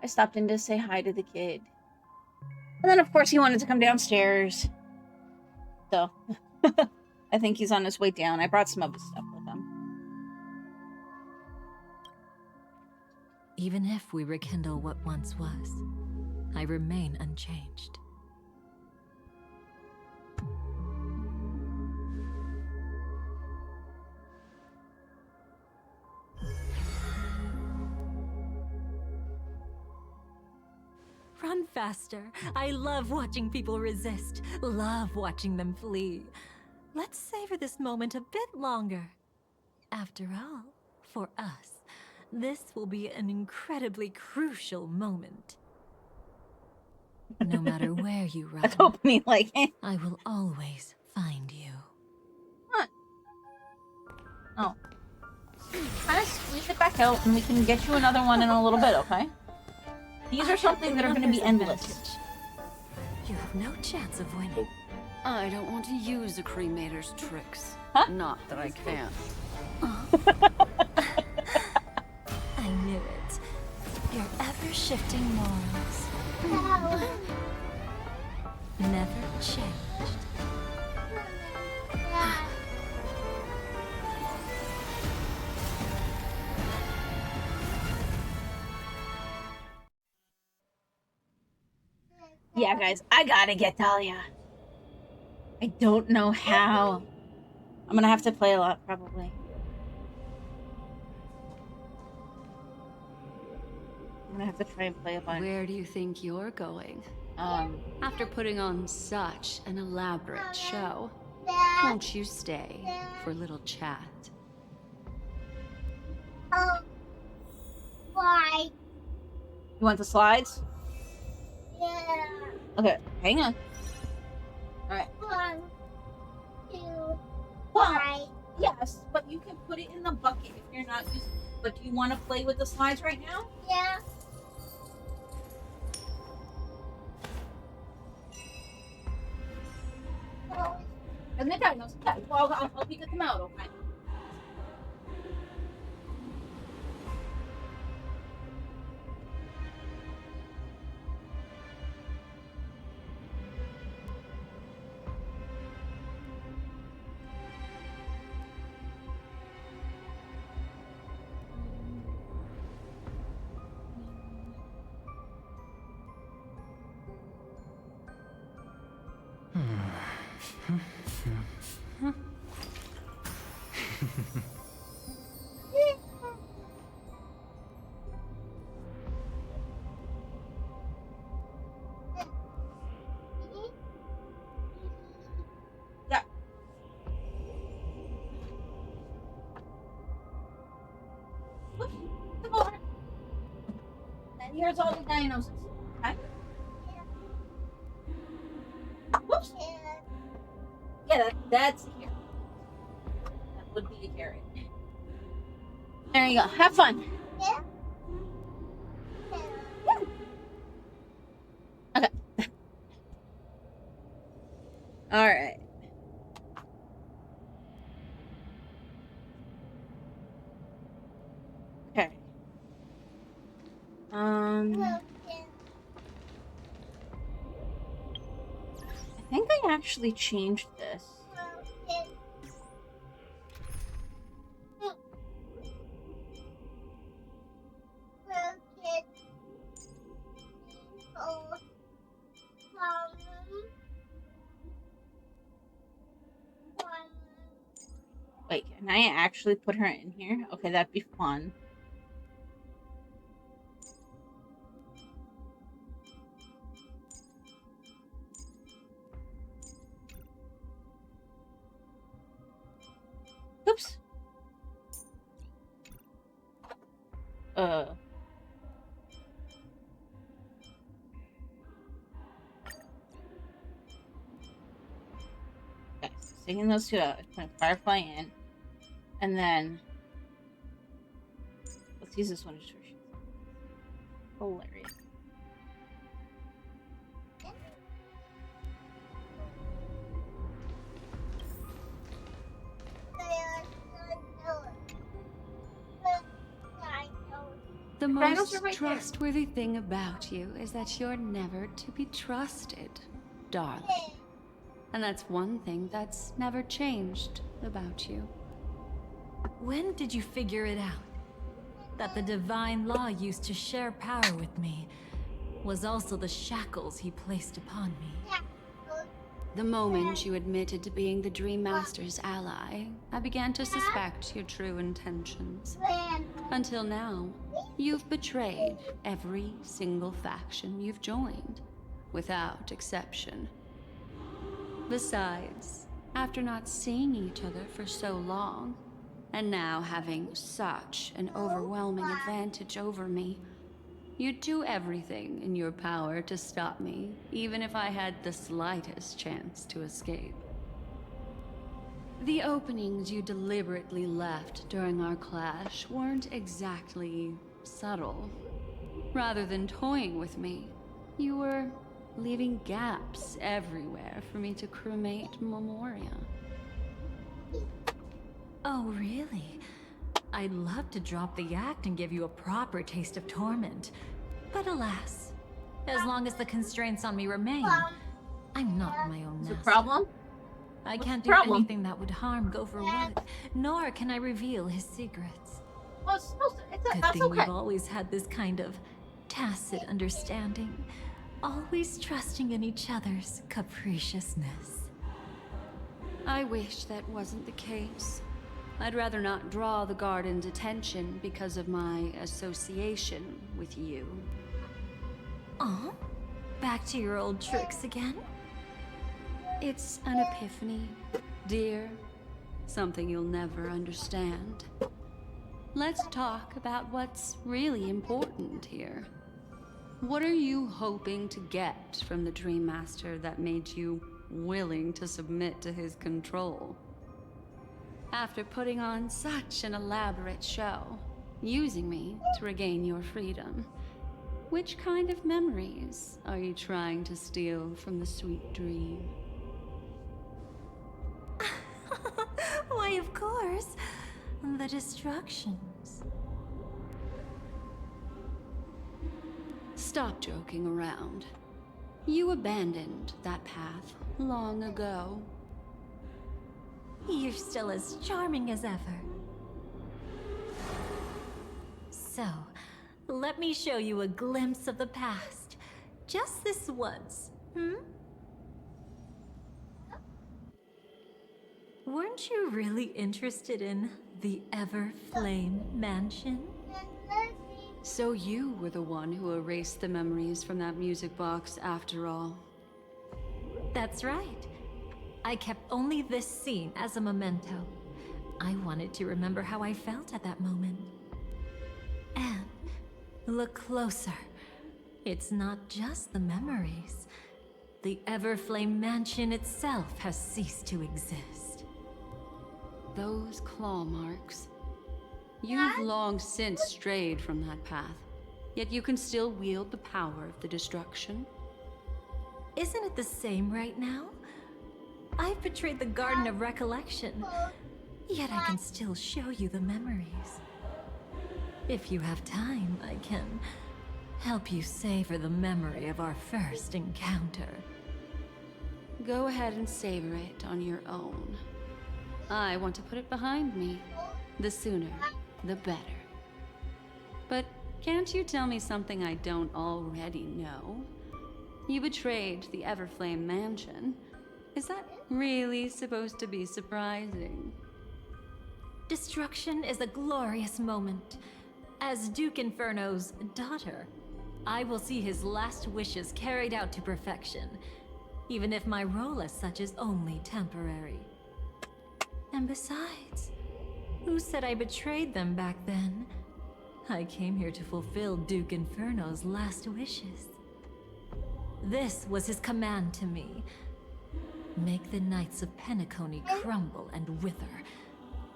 I stopped in to say hi to the kid. And then, of course, he wanted to come downstairs. So, I think he's on his way down. I brought some of his stuff with him. Even if we rekindle what once was, I remain unchanged. Run faster. I love watching people resist. Love watching them flee. Let's savor this moment a bit longer. After all, for us, this will be an incredibly crucial moment. No matter where you run, Accompany like I will always find you. What? Oh. Kind of squeeze it back out and we can get you another one in a little bit, okay? These are something that are going to be endless. You have no chance of winning. I don't want to use a cremator's tricks. Huh? Not that I can't. I knew it. Your ever-shifting morals. Never changed. Yeah, guys, I gotta get Dahlia. I don't know how. I'm gonna have to play a lot, probably. I'm gonna have to try and play a bunch. Where do you think you're going? After Putting on such an elaborate show, won't you stay for a little chat? Why? You want the slides? Yeah. Okay, hang on. Alright. 1, 2, Well, 3. yes, but you can put it in the bucket if you're not using it. But do you want to play with the slides right now? Yeah. And the dinos. Yeah, well, I'll help you get them out, okay? Yeah. Whoops. Come over. And here's all the dinos. Okay? Whoops. Yeah, that's a carrot. That would be a carrot. There you go. Have fun. Yeah. Okay. All right. Okay. I think I actually changed this. Wait, can I actually put her in here? Okay, that'd be fun. Oops. Okay, so taking those two out, putting Firefly in, and then let's use this one just for shit. Hilarious. The Rhinos most are right there. trustworthy thing about you is that you're never to be trusted, darling. And that's one thing that's never changed about you. When did you figure it out? That the divine law used to share power with me was also the shackles he placed upon me. The moment you admitted to being the Dream Master's ally, I began to suspect your true intentions. Until now, you've betrayed every single faction you've joined, without exception. Besides, after not seeing each other for so long, and now having such an overwhelming advantage over me, you'd do everything in your power to stop me, even if I had the slightest chance to escape. The openings you deliberately left during our clash weren't exactly subtle. Rather than toying with me, you were leaving gaps everywhere for me to cremate Memoria. Oh, really? I'd love to drop the act and give you a proper taste of torment. But alas, as long as the constraints on me remain, I'm not my own Is the master. problem? I What's can't the do problem? anything that would harm Gopher Wood, nor can I reveal his secrets. Well, it's supposed to. Good That's thing okay. we've always had this kind of tacit understanding, always trusting in each other's capriciousness. I wish that wasn't the case. I'd rather not draw the Garden's attention because of my association with you. Aw, back to your old tricks again? It's an epiphany, dear. Something you'll never understand. Let's talk about what's really important here. What are you hoping to get from the Dream Master that made you willing to submit to his control? After putting on such an elaborate show, using me to regain your freedom, which kind of memories are you trying to steal from the sweet dream? Why, of course. The destructions. Stop joking around. You abandoned that path long ago. You're still as charming as ever. So, let me show you a glimpse of the past. Just this once, Weren't you really interested in the Everflame Mansion? So you were the one who erased the memories from that music box after all. That's right. I kept only this scene as a memento. I wanted to remember how I felt at that moment. And look closer. It's not just the memories. The Everflame Mansion itself has ceased to exist. Those claw marks. You've long since strayed from that path, yet you can still wield the power of the destruction. Isn't it the same right now? I've betrayed the Garden of Recollection, yet I can still show you the memories. If you have time, I can help you savor the memory of our first encounter. Go ahead and savor it on your own. I want to put it behind me. The sooner, the better. But can't you tell me something I don't already know? You betrayed the Everflame Mansion. Is that really supposed to be surprising? Destruction is a glorious moment. As Duke Inferno's daughter, I will see his last wishes carried out to perfection, even if my role as such is only temporary. And besides, who said I betrayed them back then? I came here to fulfill Duke Inferno's last wishes. This was his command to me. Make the Knights of Penacony crumble and wither.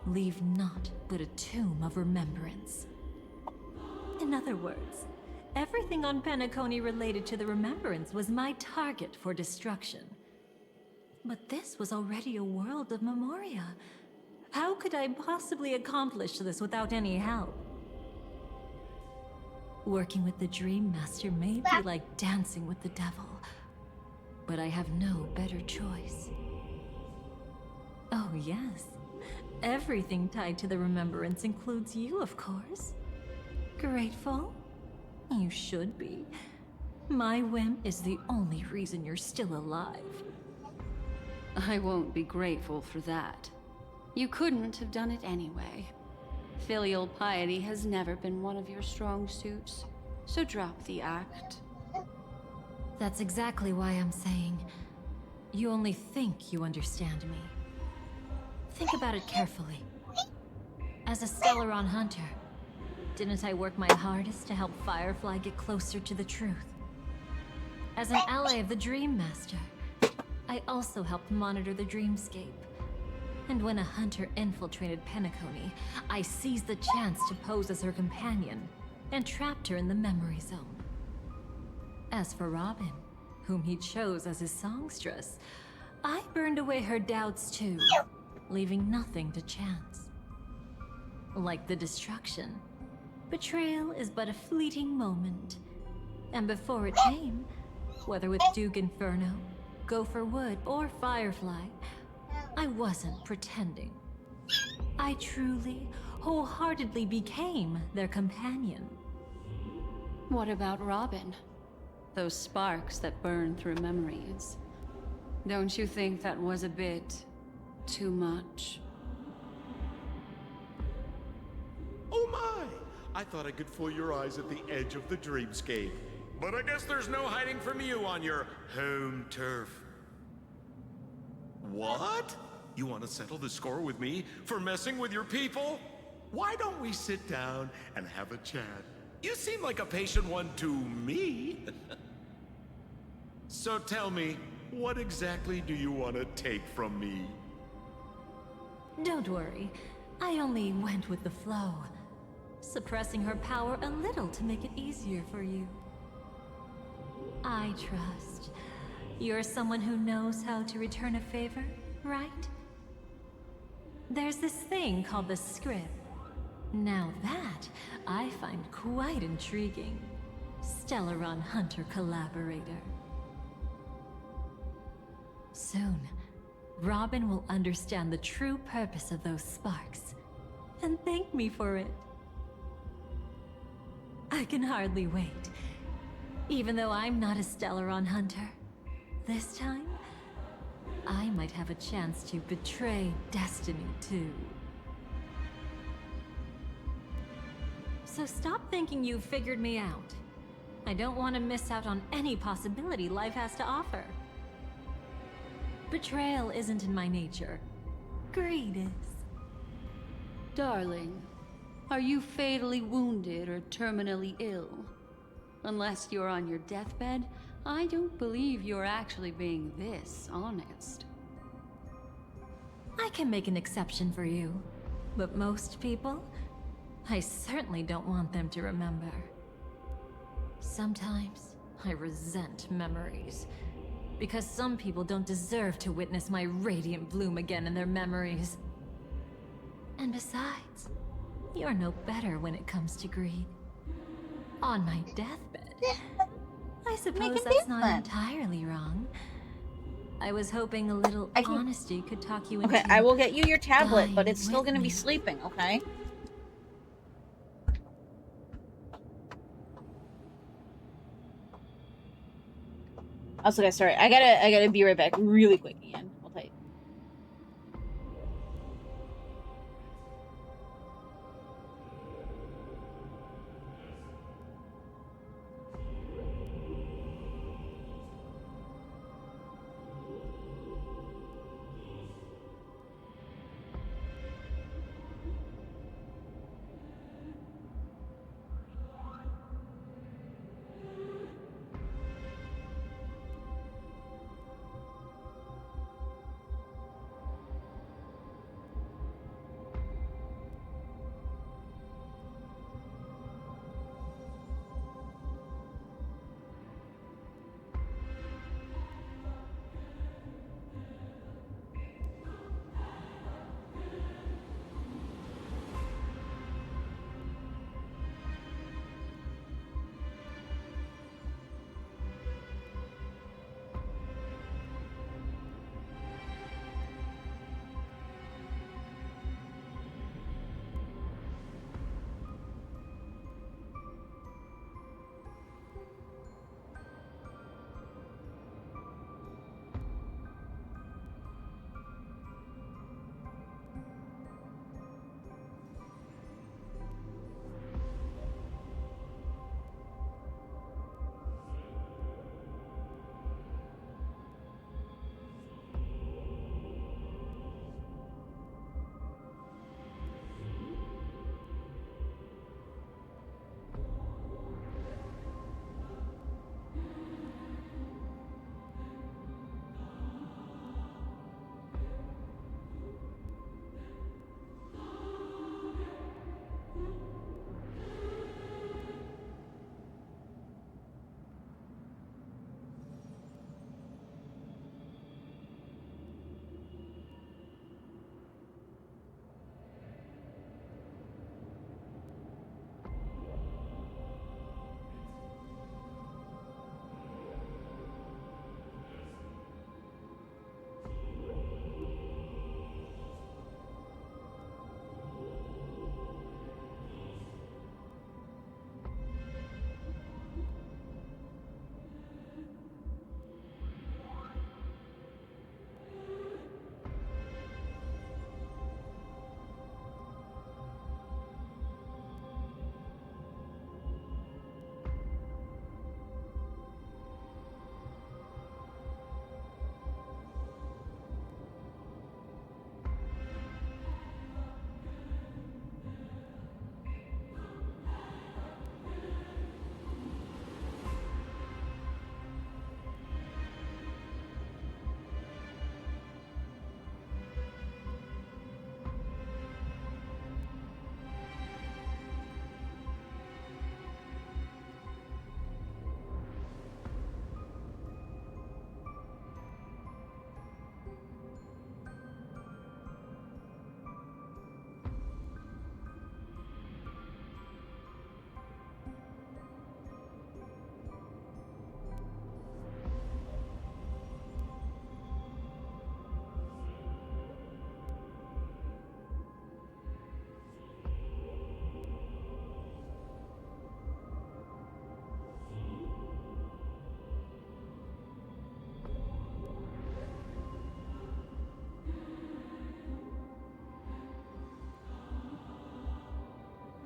Leave naught but a tomb of remembrance. In other words, everything on Penacony related to the Remembrance was my target for destruction. But this was already a world of Memoria. How could I possibly accomplish this without any help? Working with the Dream Master may be like dancing with the devil, but I have no better choice. Oh yes, everything tied to the remembrance includes you, of course. Grateful? You should be. My whim is the only reason you're still alive. I won't be grateful for that. You couldn't have done it anyway. Filial piety has never been one of your strong suits, so drop the act. That's exactly why I'm saying you only think you understand me. Think about it carefully. As a Stellaron hunter, didn't I work my hardest to help Firefly get closer to the truth? As an ally of the Dream Master, I also helped monitor the dreamscape. And when a hunter infiltrated Penacony, I seized the chance to pose as her companion and trapped her in the memory zone. As for Robin, whom he chose as his songstress, I burned away her doubts too, leaving nothing to chance. Like the destruction, betrayal is but a fleeting moment. And before it came, whether with Duke Inferno, Gopher Wood, or Firefly, I wasn't pretending. I truly, wholeheartedly became their companion. What about Robin? Those sparks that burn through memories. Don't you think that was a bit too much? Oh my! I thought I could fool your eyes at the edge of the dreamscape. But I guess there's no hiding from you on your home turf. What? You want to settle the score with me for messing with your people? Why don't we sit down and have a chat? You seem like a patient one to me. So tell me, what exactly do you want to take from me? Don't worry, I only went with the flow, suppressing her power a little to make it easier for you. I trust. You're someone who knows how to return a favor, right? There's this thing called the script. Now that, I find quite intriguing. Stellaron Hunter collaborator. Soon, Robin will understand the true purpose of those sparks, and thank me for it. I can hardly wait. Even though I'm not a Stellaron hunter, this time, I might have a chance to betray destiny too. So stop thinking you've figured me out. I don't want to miss out on any possibility life has to offer. Betrayal isn't in my nature. Greed is. Darling, are you fatally wounded or terminally ill? Unless you're on your deathbed, I don't believe you're actually being this honest. I can make an exception for you, but most people, I certainly don't want them to remember. Sometimes, I resent memories, because some people don't deserve to witness my radiant bloom again in their memories. And besides, you're no better when it comes to greed. On my deathbed, I suppose that's not entirely wrong. I was hoping a little honesty could talk you into... Okay, I will get you your tablet, but it's still with gonna be me. sleeping, okay? Also, guys, sorry, I gotta be right back really quick again. Hold tight.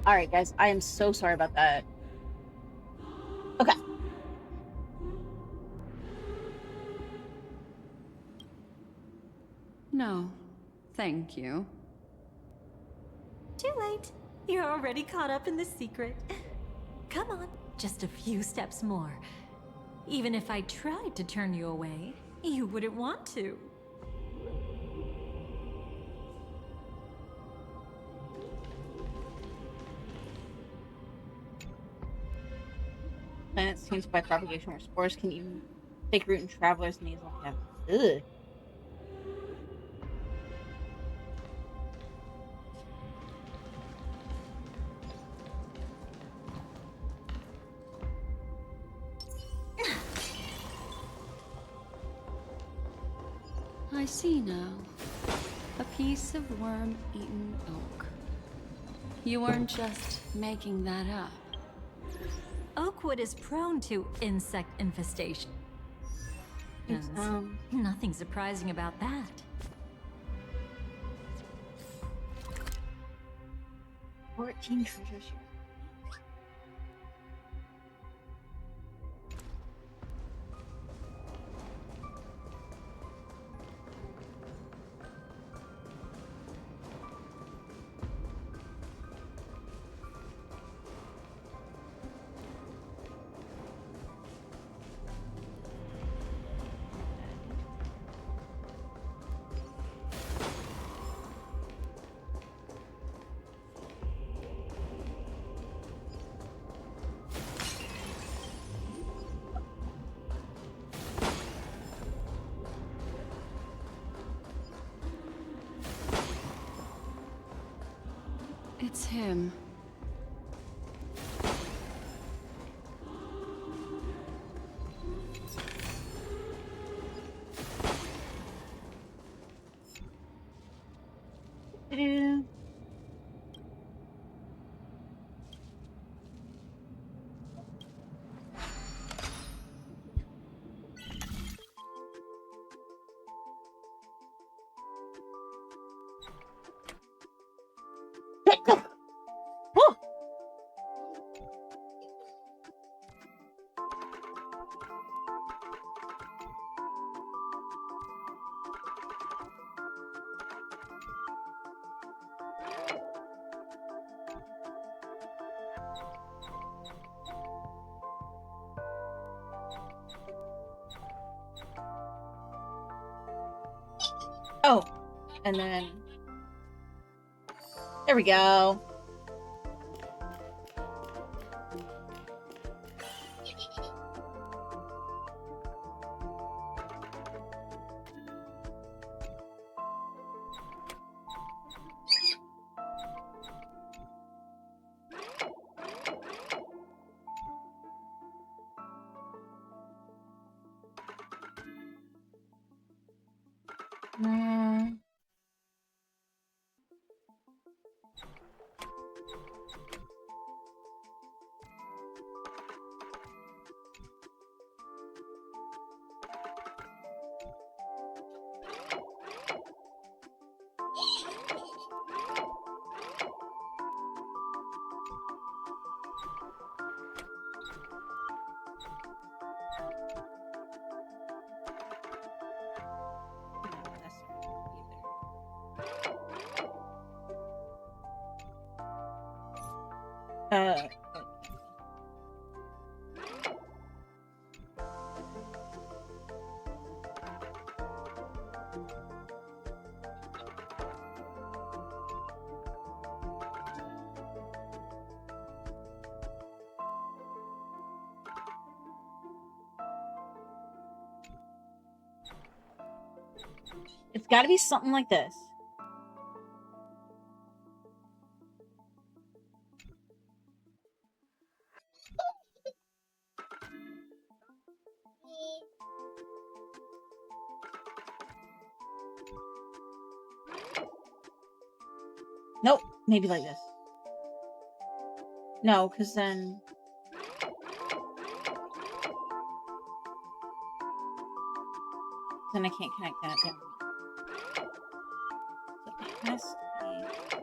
Alright, guys. I am so sorry about that. Okay. No, thank you. Too late. You're already caught up in the secret. Come on, just a few steps more. Even if I tried to turn you away, you wouldn't want to. Planets changed by propagation where spores can even take root in travelers' nasal cavities. Ugh. I see now. A piece of worm-eaten oak. You weren't just making that up. Oakwood is prone to insect infestation. Nothing surprising about that. $14 treasure share. It's him. Do-do. Whew. Oh, and then there we go. Mm. Uh, it's got to be something like this. Nope, maybe like this. No, because then... then I can't connect that down. So it has to be...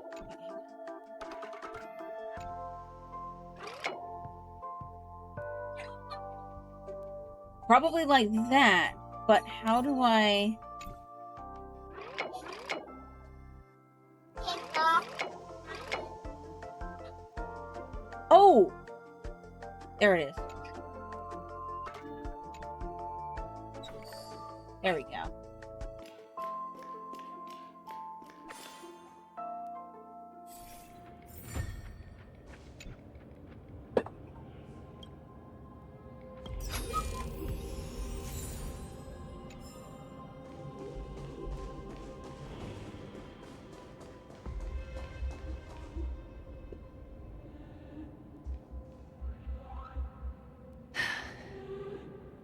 Probably like that, but how do I... Oh! There it is. There we go.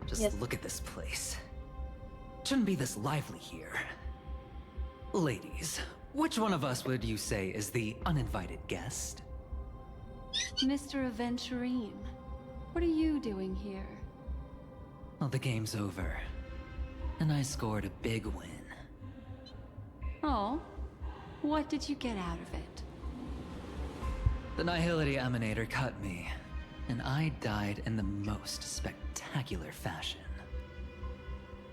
Just Yes. look at this place. Shouldn't be this lively here. Ladies, which one of us would you say is the uninvited guest? Mr. Aventurine, what are you doing here? Well, the game's over. And I scored a big win. Oh, what did you get out of it? The Nihility Emanator cut me, and I died in the most spectacular fashion.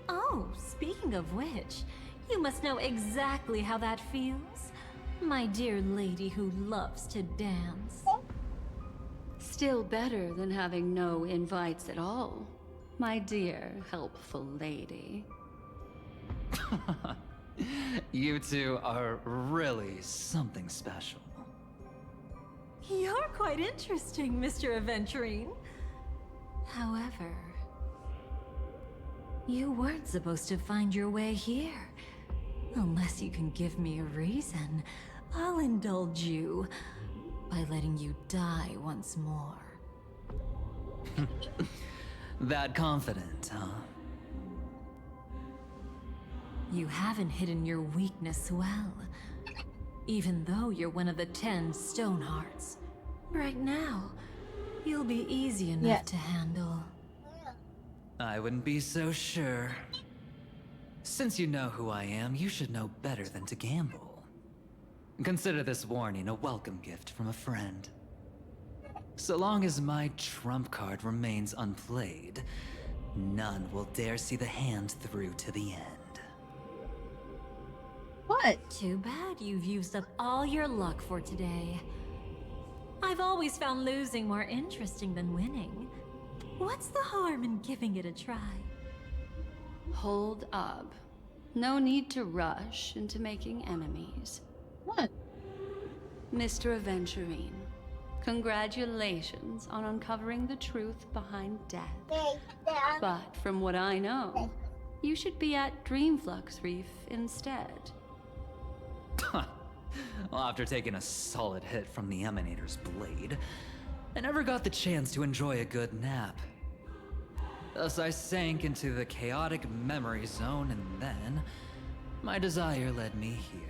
Oh, speaking of which, you must know exactly how that feels. My dear lady who loves to dance. Still better than having no invites at all, my dear helpful lady. You two are really something special. You're quite interesting, Mr. Aventurine. However, you weren't supposed to find your way here. Unless you can give me a reason, I'll indulge you by letting you die once more. That confident, huh? You haven't hidden your weakness well. Even though you're one of the 10 Stonehearts. Right now, you'll be easy enough Yeah. to handle. I wouldn't be so sure. Since you know who I am, you should know better than to gamble. Consider this warning a welcome gift from a friend. So long as my trump card remains unplayed, none will dare see the hand through to the end. What? Too bad you've used up all your luck for today. I've always found losing more interesting than winning. What's the harm in giving it a try? Hold up. No need to rush into making enemies. What? Mr. Aventurine, congratulations on uncovering the truth behind death. But from what I know, you should be at Dreamflux Reef instead. Well, after taking a solid hit from the Emanator's blade, I never got the chance to enjoy a good nap. Thus I sank into the chaotic memory zone, and then my desire led me here.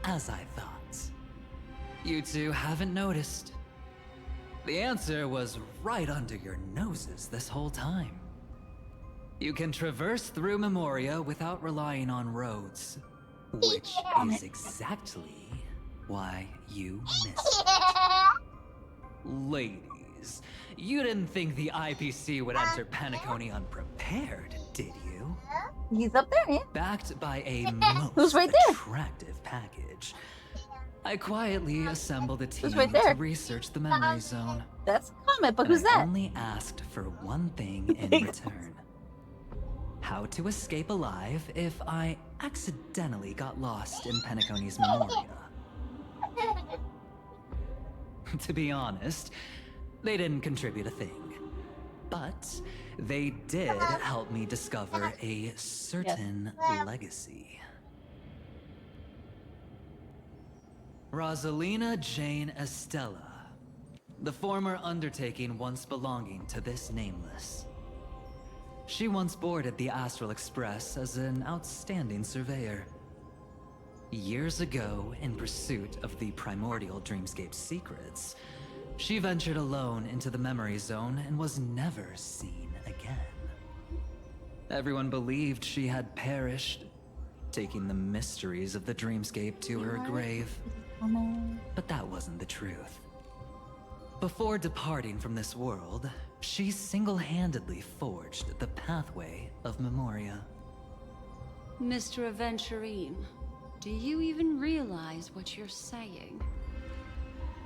As I thought. You two haven't noticed. The answer was right under your noses this whole time. You can traverse through Memoria without relying on roads, which is exactly why you missed it. Ladies, you didn't think the IPC would enter Penacony unprepared, did you? He's up there, yeah. Backed by a most Who's right there? attractive package, I quietly assembled a team right there? to research the memory zone. That's Comet, but And who's I that? only asked for one thing in return. How to escape alive if I accidentally got lost in Penacony's Memoria. To be honest, they didn't contribute a thing. But they did help me discover a certain legacy. Rosalina Jane Estella, the former undertaking once belonging to this nameless. She once boarded the Astral Express as an outstanding surveyor. Years ago, in pursuit of the primordial dreamscape secrets, she ventured alone into the memory zone and was never seen again. Everyone believed she had perished, taking the mysteries of the dreamscape to her grave. But that wasn't the truth. Before departing from this world, she single-handedly forged the pathway of Memoria. Mr. Aventurine, do you even realize what you're saying?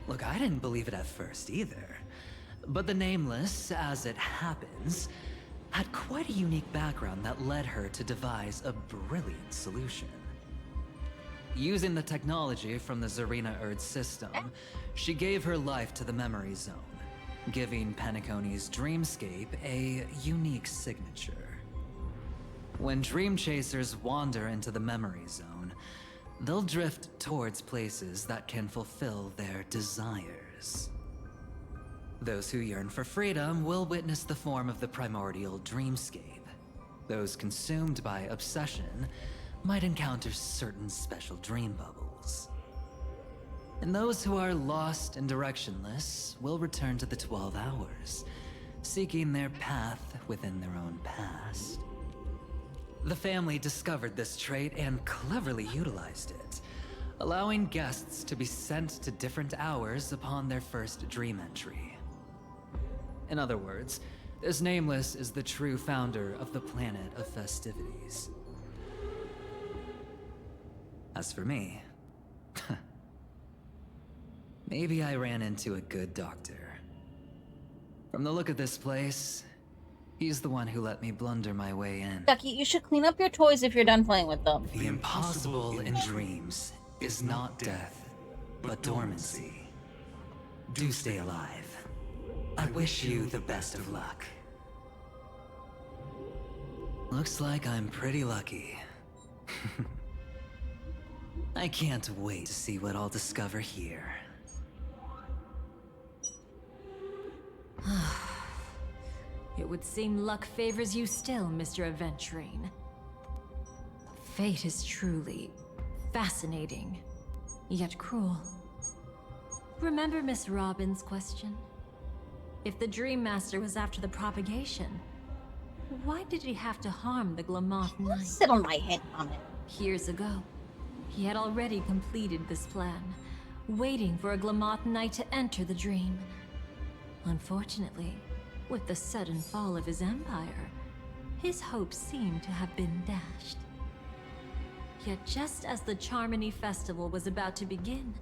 Look, I didn't believe it at first either. But the Nameless, as it happens, had quite a unique background that led her to devise a brilliant solution. Using the technology from the Zarina Erd system, she gave her life to the Memory Zone, giving Penacony's dreamscape a unique signature. When dream chasers wander into the Memory Zone, they'll drift towards places that can fulfill their desires. Those who yearn for freedom will witness the form of the primordial dreamscape. Those consumed by obsession might encounter certain special dream bubbles. And those who are lost and directionless will return to the 12 Hours, seeking their path within their own past. The family discovered this trait and cleverly utilized it, allowing guests to be sent to different hours upon their first dream entry. In other words, this Nameless is the true founder of the Planet of Festivities. As for me, maybe I ran into a good doctor. From the look of this place, he's the one who let me blunder my way in. Ducky, you should clean up your toys if you're done playing with them. The impossible in dreams is not death, but dormancy. Do stay alive. I wish you the best of luck. Looks like I'm pretty lucky. I can't wait to see what I'll discover here. It would seem luck favors you still, Mr. Aventurine. Fate is truly fascinating, yet cruel. Remember Miss Robin's question? If the Dream Master was after the propagation, why did he have to harm the Glamoth Knight? Sit on my head, Comet. Years ago, he had already completed this plan, waiting for a Glamoth Knight to enter the dream. Unfortunately, with the sudden fall of his empire, his hopes seemed to have been dashed. Yet just as the Charmony Festival was about to begin,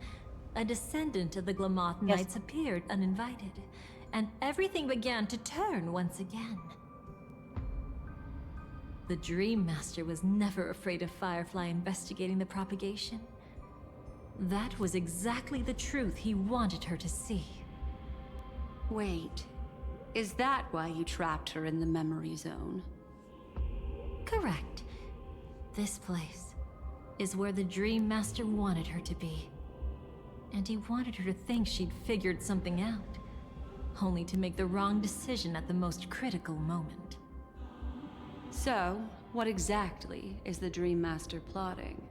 a descendant of the Glamoth Knights appeared uninvited, and everything began to turn once again. The Dream Master was never afraid of Firefly investigating the propagation. That was exactly the truth he wanted her to see. Wait, is that why you trapped her in the Memory Zone? Correct. This place is where the Dream Master wanted her to be. And he wanted her to think she'd figured something out, only to make the wrong decision at the most critical moment. So, what exactly is the Dream Master plotting?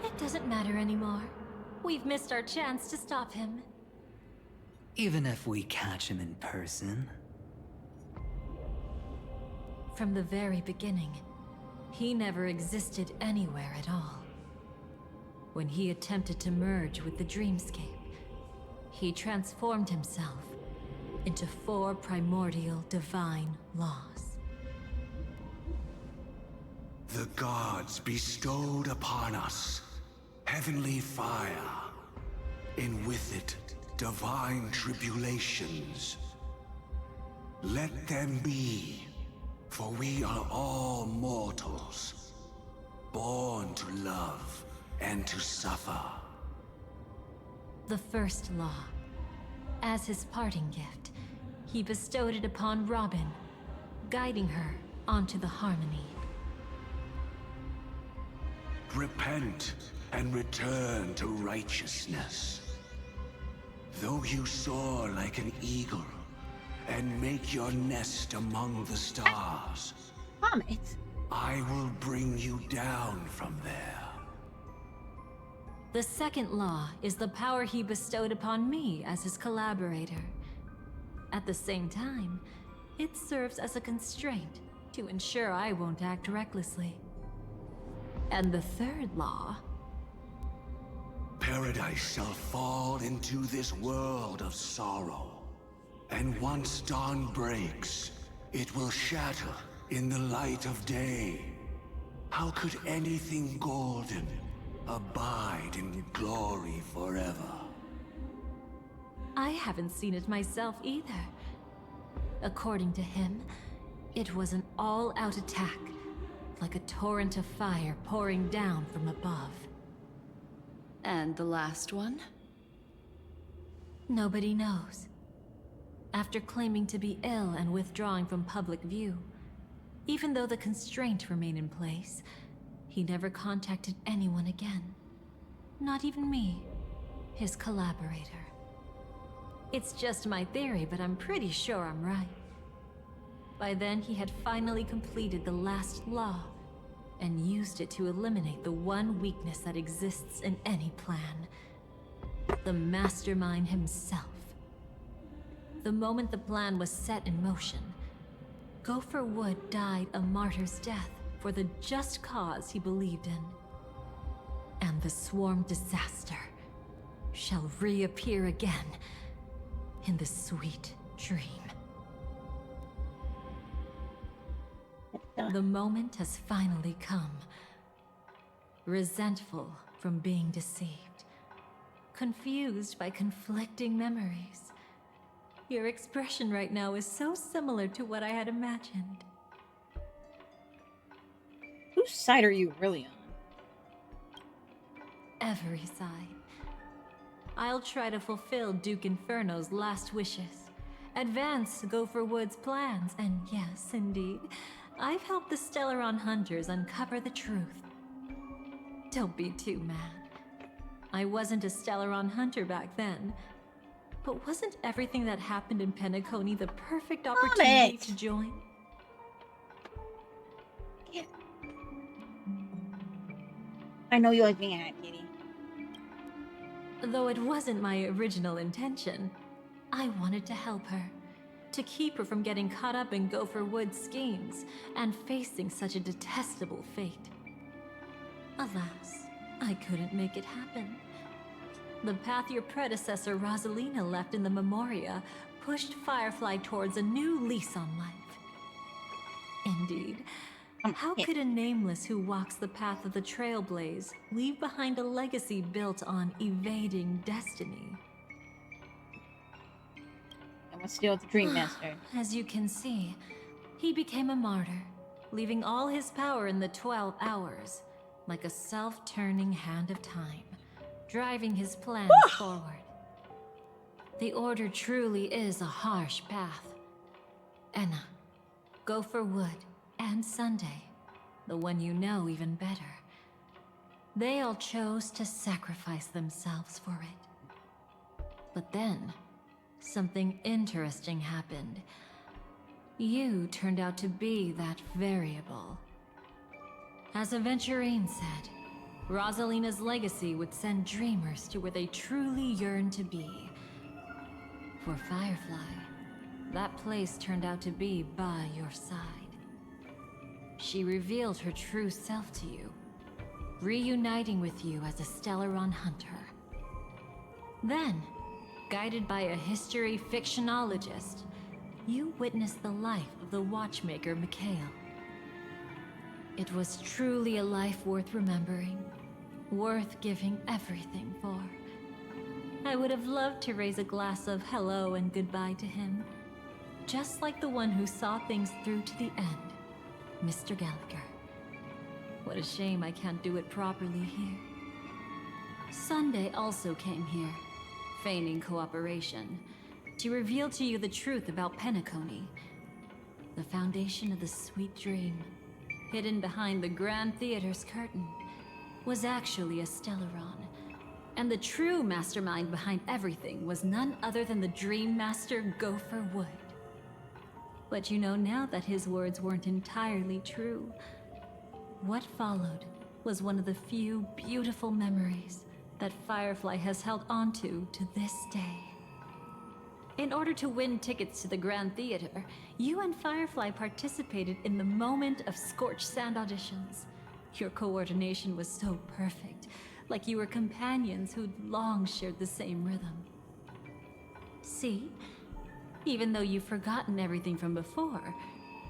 It doesn't matter anymore. We've missed our chance to stop him. Even if we catch him in person. From the very beginning, he never existed anywhere at all. When he attempted to merge with the dreamscape, he transformed himself into 4 primordial divine laws. The gods bestowed upon us heavenly fire, and with it divine tribulations. Let them be, for we are all mortals, born to love and to suffer. The first law. As his parting gift, he bestowed it upon Robin, guiding her onto the harmony. Repent and return to righteousness. Though you soar like an eagle and make your nest among the stars, Comet. I will bring you down from there. The second law is the power he bestowed upon me as his collaborator. At the same time, it serves as a constraint to ensure I won't act recklessly. And the third law paradise shall fall into this world of sorrow. And once dawn breaks, it will shatter in the light of day. How could anything golden abide in glory forever? I haven't seen it myself either. According to him, it was an all-out attack, like a torrent of fire pouring down from above. And the last one? Nobody knows. After claiming to be ill and withdrawing from public view, even though the constraints remain in place, he never contacted anyone again. Not even me, his collaborator. It's just my theory, but I'm pretty sure I'm right. By then, he had finally completed the last law, and used it to eliminate the one weakness that exists in any plan. The Mastermind himself. The moment the plan was set in motion, Gopher Wood died a martyr's death for the just cause he believed in. And the Swarm disaster shall reappear again in the sweet dream. The moment has finally come. Resentful from being deceived. Confused by conflicting memories. Your expression right now is so similar to what I had imagined. Whose side are you really on? Every side. I'll try to fulfill Duke Inferno's last wishes. Advance Gopher Wood's plans, and yes, indeed, I've helped the Stellaron Hunters uncover the truth. Don't be too mad. I wasn't a Stellaron Hunter back then. But wasn't everything that happened in Penacony the perfect opportunity to join? Yeah. I know you like being at Kitty. Though it wasn't my original intention, I wanted to help her. To keep her from getting caught up in Gopher Wood's schemes and facing such a detestable fate. Alas, I couldn't make it happen. The path your predecessor Rosalina left in the Memoria pushed Firefly towards a new lease on life. Indeed, how could a nameless who walks the path of the Trailblaze leave behind a legacy built on evading destiny? And we're still at the Dream Master. As you can see, he became a martyr, leaving all his power in the 12 hours, like a self-turning hand of time, driving his plans forward. The Order truly is a harsh path. Enna, Gopher Wood, and Sunday, the one you know even better. They all chose to sacrifice themselves for it. But then, something interesting happened. You turned out to be that variable. As Aventurine said, Rosalina's legacy would send dreamers to where they truly yearn to be. For Firefly, that place turned out to be by your side. She revealed her true self to you, reuniting with you as a Stellaron Hunter. Then, guided by a history fictionologist, you witnessed the life of the watchmaker Mikhail. It was truly a life worth remembering, worth giving everything for. I would have loved to raise a glass of hello and goodbye to him, just like the one who saw things through to the end, Mr. Gallagher. What a shame I can't do it properly here. Sunday also came here, feigning cooperation, to reveal to you the truth about Penacony, the foundation of the sweet dream, hidden behind the Grand Theater's curtain, was actually a Stellaron. And the true mastermind behind everything was none other than the Dream Master Gopher Wood. But you know now that his words weren't entirely true. What followed was one of the few beautiful memories that Firefly has held onto to this day. In order to win tickets to the Grand Theater, you and Firefly participated in the moment of Scorched Sand auditions. Your coordination was so perfect like you were companions who'd long shared the same rhythm. See? Even though you've forgotten everything from before,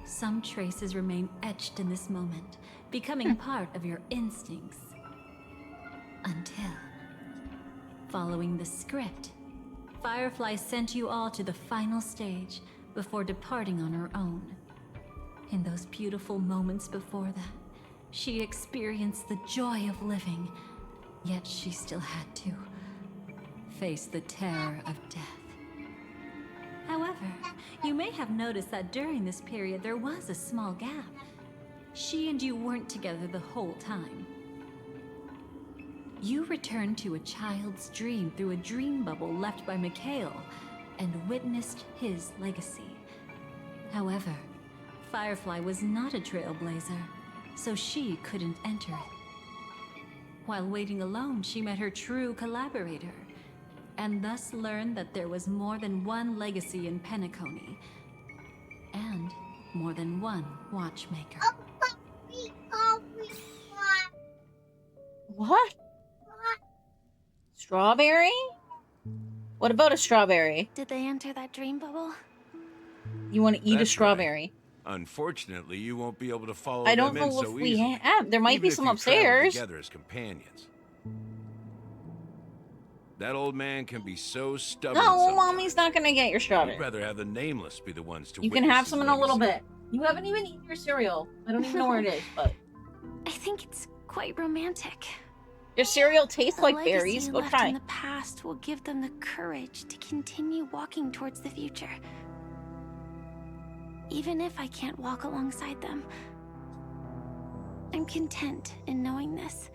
some traces remain etched in this moment, becoming part of your instincts. Until, following the script, Firefly sent you all to the final stage before departing on her own. In those beautiful moments before that, she experienced the joy of living, yet she still had to face the terror of death. However, you may have noticed that during this period there was a small gap. She and you weren't together the whole time. You returned to a child's dream through a dream bubble left by Mikhail and witnessed his legacy. However, Firefly was not a trailblazer, so she couldn't enter it. While waiting alone, she met her true collaborator, and thus learned that there was more than one legacy in Penacony, and more than one watchmaker. What? Strawberry? What about a strawberry? Did they enter that dream bubble? You want to eat a That's strawberry? right. Unfortunately, you won't be able to follow I don't them in know if so we easily, have. There might even be if some you travel upstairs. together as companions. That old man can be so stubborn. No, sometimes. mommy's not gonna get your I'd strawberry. rather have the nameless be the ones to. You can witness have his some in a little legacy. bit. You haven't even eaten your cereal. I don't even know where it is, but I think it's quite romantic. your cereal tastes The like legacy berries. Go left try. in the past will give them the courage to continue walking towards the future. Even if I can't walk alongside them, I'm content in knowing this.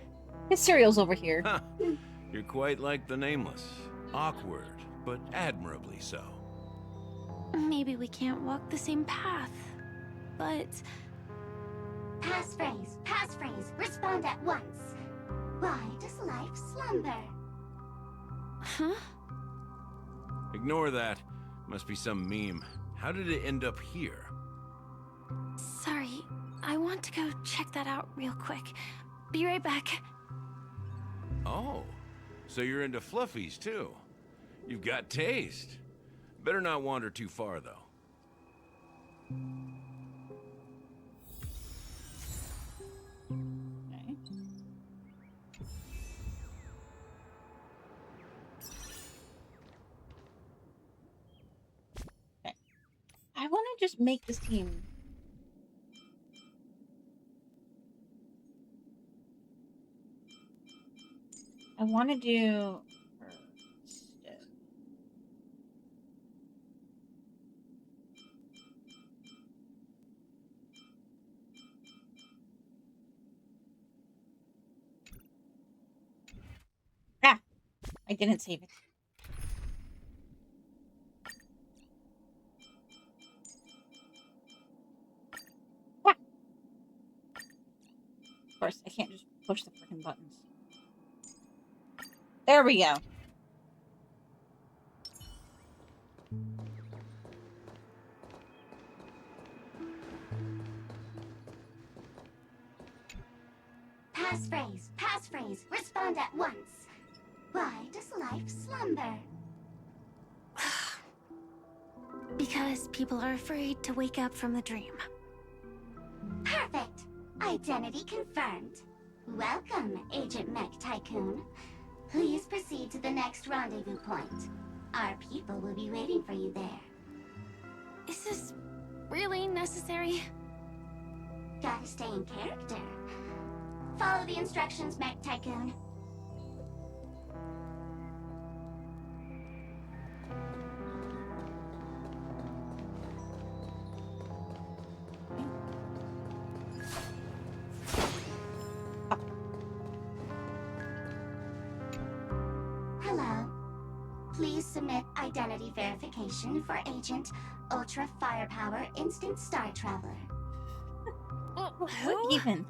His cereal's over here. Huh. You're quite like the nameless. Awkward, but admirably so. Maybe we can't walk the same path, but Passphrase, respond at once. Why does life slumber? huh? Ignore that. Must be some meme. How did it end up here? Sorry, I want to go check that out real quick. Be right back. Oh, so you're into fluffies too. You've got taste. Better not wander too far though. Okay. Okay. I want to just make this team. I want to do. Ah, I didn't save it. Ah. Of course, I can't just push the freaking buttons. There we go. Passphrase, respond at once. Why does life slumber? Because people are afraid to wake up from the dream. Perfect. Identity confirmed. Welcome, Agent Mech Tycoon. Please proceed to the next rendezvous point. Our people will be waiting for you there. Is this really necessary? Gotta stay in character. Follow the instructions, Mech Tycoon. Hello. Please submit identity verification for Agent Ultra Firepower Instant Star Traveler. What even?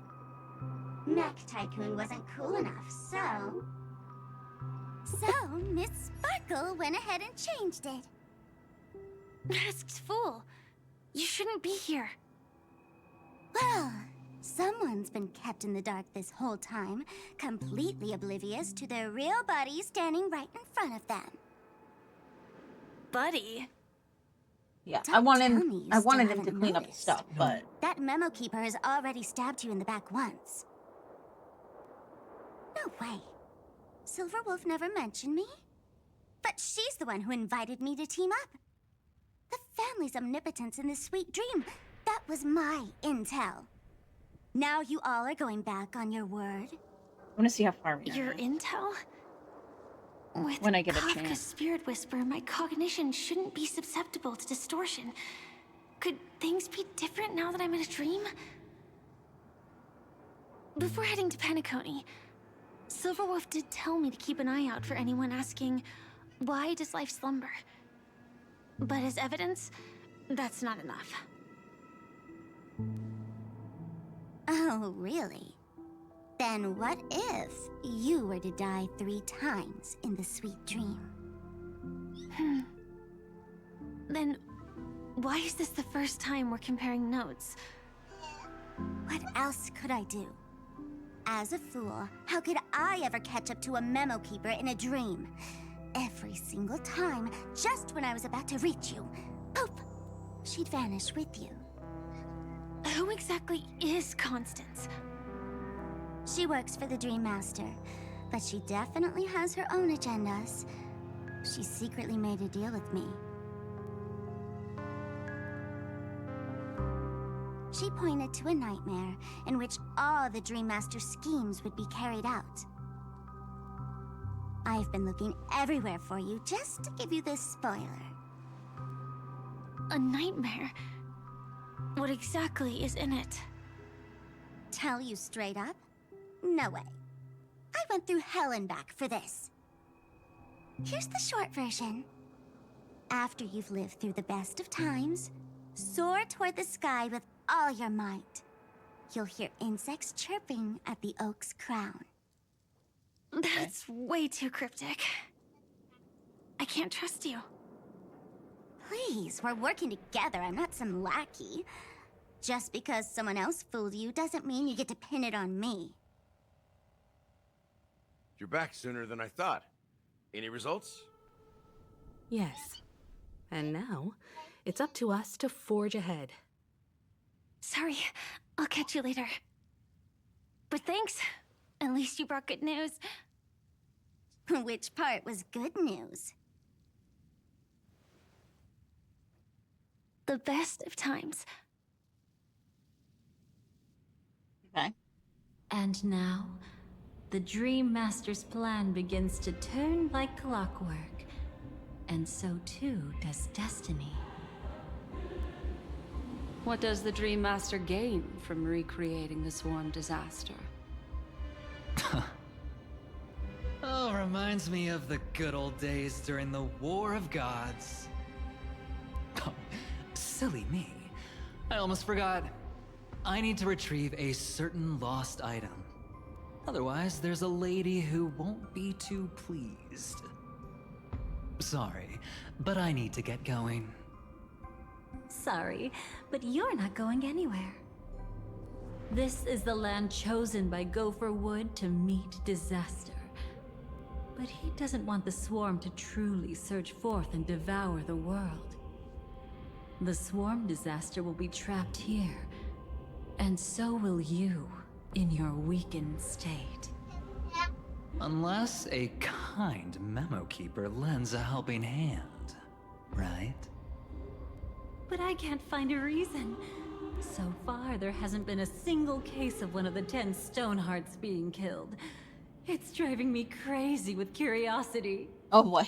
Mech Tycoon wasn't cool enough, so... So, Miss Sparkle went ahead and changed it. Masked fool. You shouldn't be here. Well, Someone's been kept in the dark this whole time, completely oblivious to their real buddy standing right in front of them. Buddy. Yeah, Don't I wanted tell me you I still wanted him to haven't clean up the noticed. stuff, but That memo keeper has already stabbed you in the back once. No way. Silverwolf never mentioned me. But she's the one who invited me to team up. The family's omnipotence in this sweet dream, that was my intel. Now you all are going back on your word. I want to see how far we are. Your intel? With When I get a Kafka's chance. spirit whisper, my cognition shouldn't be susceptible to distortion. Could things be different now that I'm in a dream? Before heading to Penacony, Silverwolf did tell me to keep an eye out for anyone asking, why does life slumber? But as evidence, that's not enough. Oh, really? Then what if you were to die 3 times in the sweet dream? Then, why is this the first time we're comparing notes? What else could I do? As a fool, how could I ever catch up to a memo keeper in a dream? Every single time, just when I was about to reach you, poof, she'd vanish with you. Who exactly is Constance? She works for the Dream Master, but she definitely has her own agendas. She secretly made a deal with me. She pointed to a nightmare in which all the Dream Master schemes would be carried out. I've been looking everywhere for you just to give you this spoiler. A nightmare? What exactly is in it? Tell you straight up? No way. I went through hell and back for this. Here's the short version. After you've lived through the best of times, soar toward the sky with all your might. You'll hear insects chirping at the oak's crown. That's way too cryptic. I can't trust you. Please, we're working together. I'm not some lackey. Just because someone else fooled you doesn't mean you get to pin it on me. You're back sooner than I thought. Any results? Yes. And now, it's up to us to forge ahead. Sorry, I'll catch you later. But thanks. At least you brought good news. Which part was good news? The best of times. okay. And now, the Dream Master's plan begins to turn like clockwork. And so too does destiny. What does the Dream Master gain from recreating the Swarm disaster? Oh, reminds me of the good old days during the War of Gods. Oh, silly me. I almost forgot. I need to retrieve a certain lost item. Otherwise, there's a lady who won't be too pleased. Sorry, but I need to get going. Sorry, but you're not going anywhere. This is the land chosen by Gopher Wood to meet disaster. But he doesn't want the Swarm to truly surge forth and devour the world. The Swarm disaster will be trapped here, and so will you in your weakened state. Unless a kind memo keeper lends a helping hand, right? But I can't find a reason. So far, there hasn't been a single case of one of the 10 Stonehearts being killed. It's driving me crazy with curiosity. Oh boy.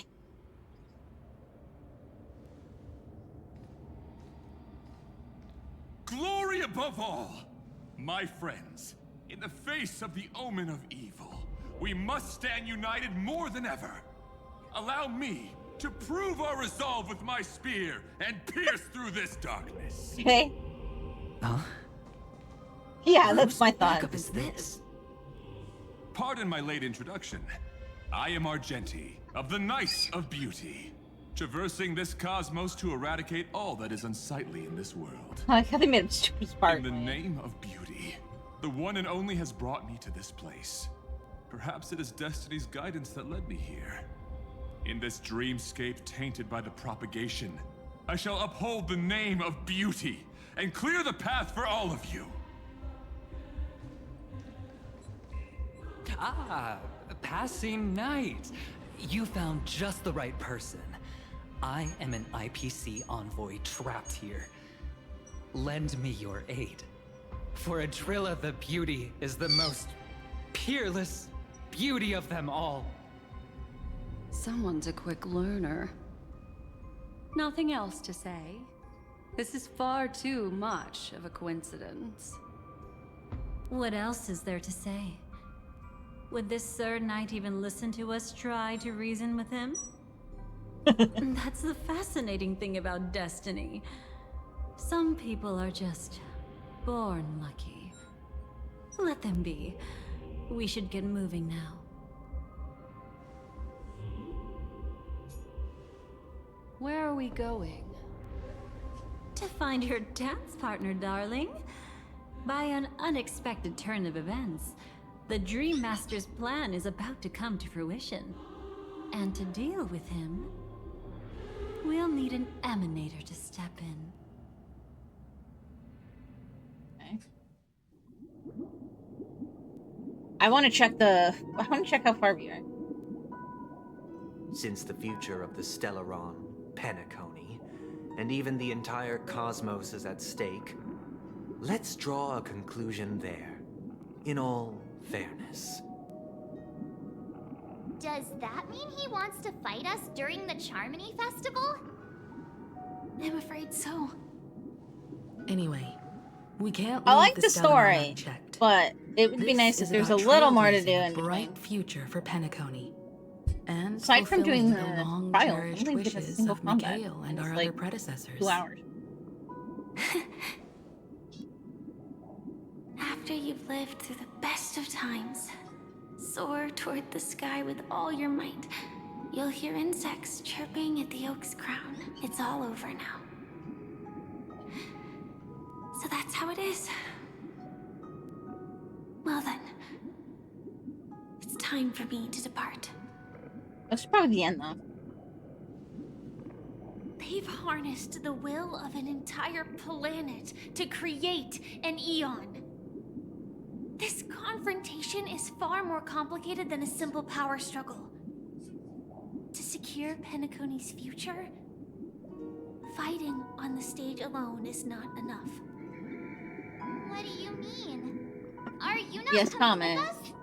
Glory above all! My friends, in the face of the omen of evil, we must stand united more than ever. Allow me to prove our resolve with my spear and pierce through this darkness. Okay. Huh? Yeah, that's my thought. Backup is this? Pardon my late introduction. I am Argenti, of the Knights of Beauty, traversing this cosmos to eradicate all that is unsightly in this world. I like how they made it super In sparkly. the name of beauty, The one and only has brought me to this place. Perhaps it is Destiny's guidance that led me here. In this dreamscape tainted by the propagation, I shall uphold the name of beauty and clear the path for all of you. Ah, passing knight. You found just the right person. I am an IPC envoy trapped here. Lend me your aid. For Adrilla the Beauty is the most peerless beauty of them all. Someone's a quick learner. Nothing else to say. This is far too much of a coincidence. What else is there to say? Would this Sir Knight even listen to us try to reason with him? That's the fascinating thing about destiny. Some people are just born lucky. Let them be. We should get moving now. Where are we going? To find your dance partner, darling. By an unexpected turn of events, the Dream Master's plan is about to come to fruition. And to deal with him, we'll need an emanator to step in. Okay. I want to check how far we are. Since the future of the Stellaron, Penacony, and even the entire cosmos is at stake, let's draw a conclusion there, in all fairness. Does that mean he wants to fight us during the Charmony Festival? I'm afraid so. Anyway, we can't I leave like the Stellaron story, unchecked. but it would be This nice is if there's a about little more to do trailblazing in a between. bright future for Penacony. And Aside from doing fulfilling the long trial, I cherished don't think we did a wishes single of combat. Mikhail and It was our like other predecessors. 2 hours. After you've lived through the best of times, soar toward the sky with all your might. You'll hear insects chirping at the oak's crown. It's all over now. So that's how it is. Well then, it's time for me to depart. That's probably the end, though. They've harnessed the will of an entire planet to create an Eon. This confrontation is far more complicated than a simple power struggle. To secure Penacony's future, fighting on the stage alone is not enough. What do you mean? Are you not Yes, coming comment. with us?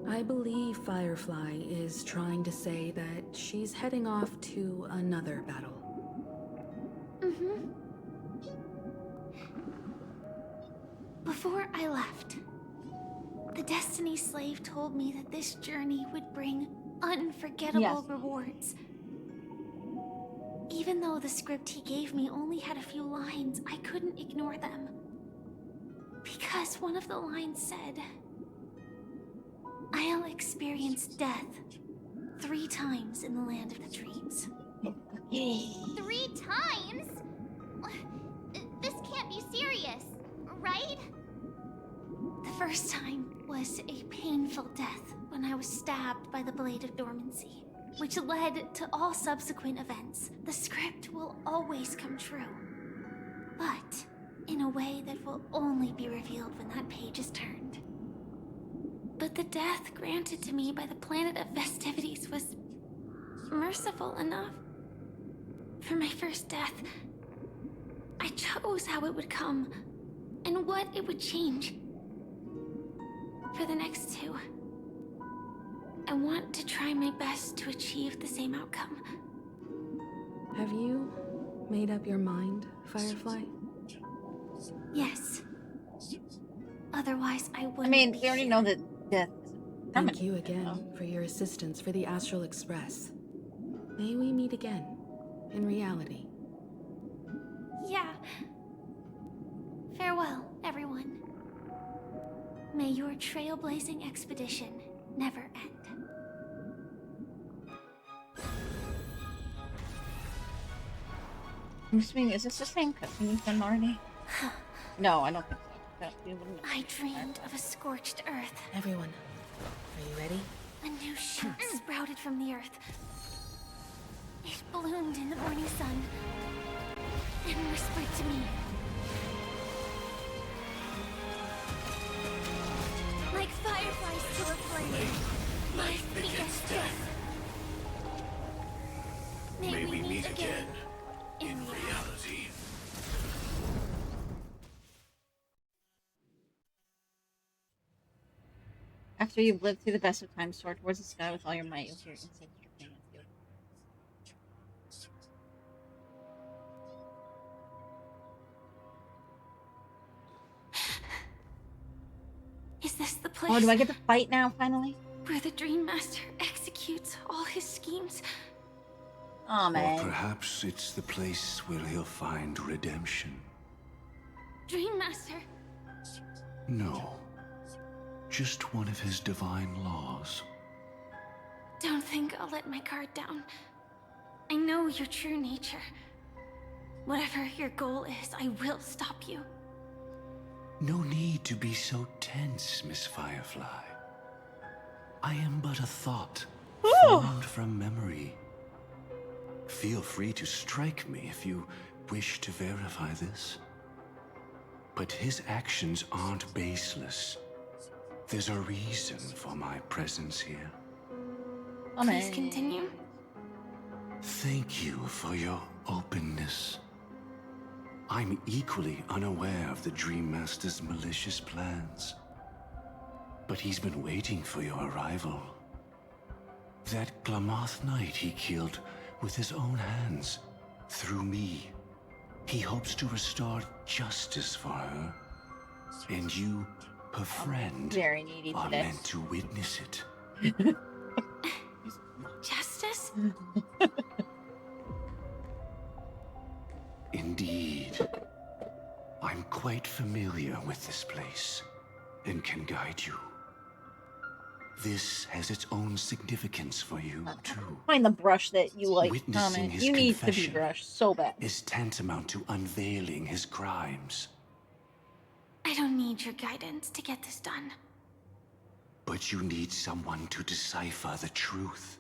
I believe Firefly is trying to say that she's heading off to another battle. Mm-hmm. Before I left, the Destiny Slave told me that this journey would bring unforgettable Yes. rewards. Even though the script he gave me only had a few lines, I couldn't ignore them. Because one of the lines said, I'll experience death 3 times in the land of the dreams. 3 times? This can't be serious, right? The first time was a painful death when I was stabbed by the Blade of Dormancy, which led to all subsequent events. The script will always come true, but in a way that will only be revealed when that page is turned. But the death granted to me by the planet of festivities was merciful enough. For my first death, I chose how it would come and what it would change. For the next 2, I want to try my best to achieve the same outcome. Have you made up your mind, Firefly? Yes. Otherwise, I wouldn't. I mean, be we already here. know that death. Thank you again for your assistance for the Astral Express. May we meet again, in reality. Yeah. Farewell, everyone. May your trailblazing expedition never end. I'm assuming, is this the same cutscene we've done already? No, I don't think so. I dreamed of a scorched earth. Everyone, are you ready? A new shoot sprouted from the earth. It bloomed in the morning sun and whispered to me. Like fireflies to a flame, life begets death. May we meet again in reality. After you've lived through the best of times, soar towards the sky with all your might. You'll hear insects dripping at you. Is this the place? Oh, do I get to fight now, finally? Where the Dream Master executes all his schemes? Oh, Or man. perhaps it's the place where he'll find redemption. Dream Master? No. Just one of his divine laws. Don't think I'll let my guard down. I know your true nature. Whatever your goal is, I will stop you. No need to be so tense, Miss Firefly. I am but a thought, formed from memory. Feel free to strike me if you wish to verify this. But his actions aren't baseless. There's a reason for my presence here. Please continue. Thank you for your openness. I'm equally unaware of the Dream Master's malicious plans. But he's been waiting for your arrival. That Glamoth Knight he killed with his own hands, through me. He hopes to restore justice for her. And you, her friend, Very needy are today. meant to witness it. Justice? Indeed. I'm quite familiar with this place and can guide you. This has its own significance for you, too. Find the brush that you like. Witnessing Comment. his You need to be confession brushed so bad. is tantamount to unveiling his crimes. I don't need your guidance to get this done. But you need someone to decipher the truth.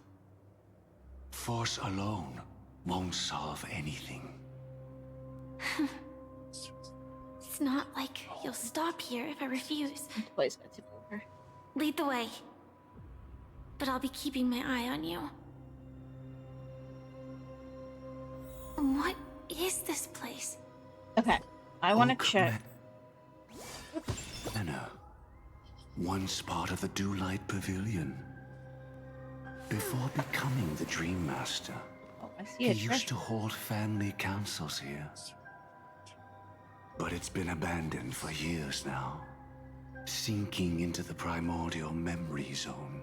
Force alone won't solve anything. It's not like you'll stop here if I refuse. The place got tipped over. Lead the way. But I'll be keeping my eye on you. What is this place? Okay, I want to check. Anna, once part of the Dewlight Pavilion. Before becoming the Dream Master, I see he a used to hold family councils here. But it's been abandoned for years now, sinking into the primordial memory zone.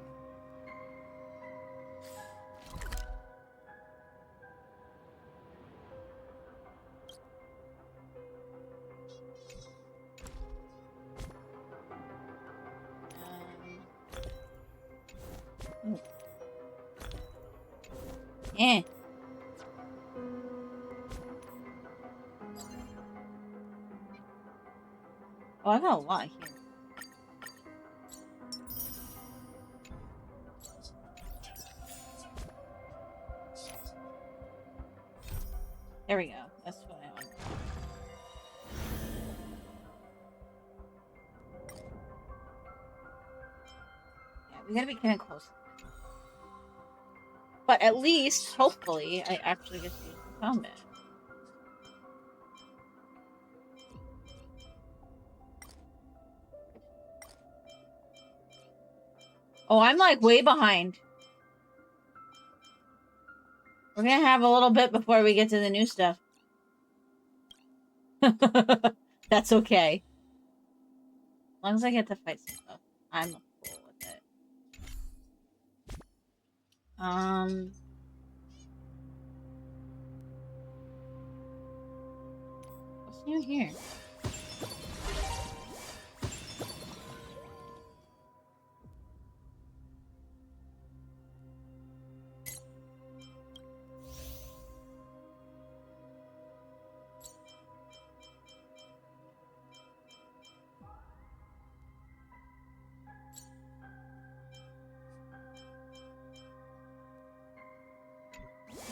Yeah. Oh, I got a lot here. There we go. That's what I want. Yeah, we gotta be kind of close. But at least, hopefully, I actually get to use the combat. Oh, I'm like way behind. We're gonna have a little bit before we get to the new stuff. That's okay. As long as I get to fight some stuff, I'm cool with it. What's new here?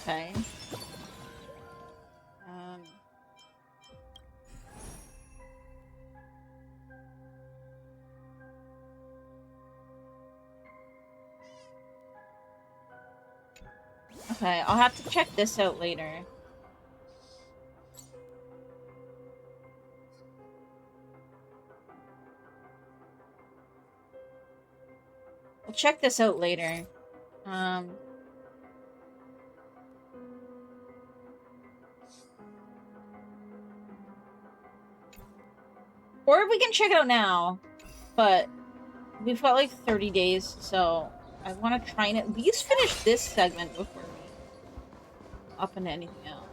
Okay. Okay, I'll have to check this out later. We'll check this out later. Or we can check it out now. But we've got like 30 days, so I want to try and at least finish this segment before we up into anything else.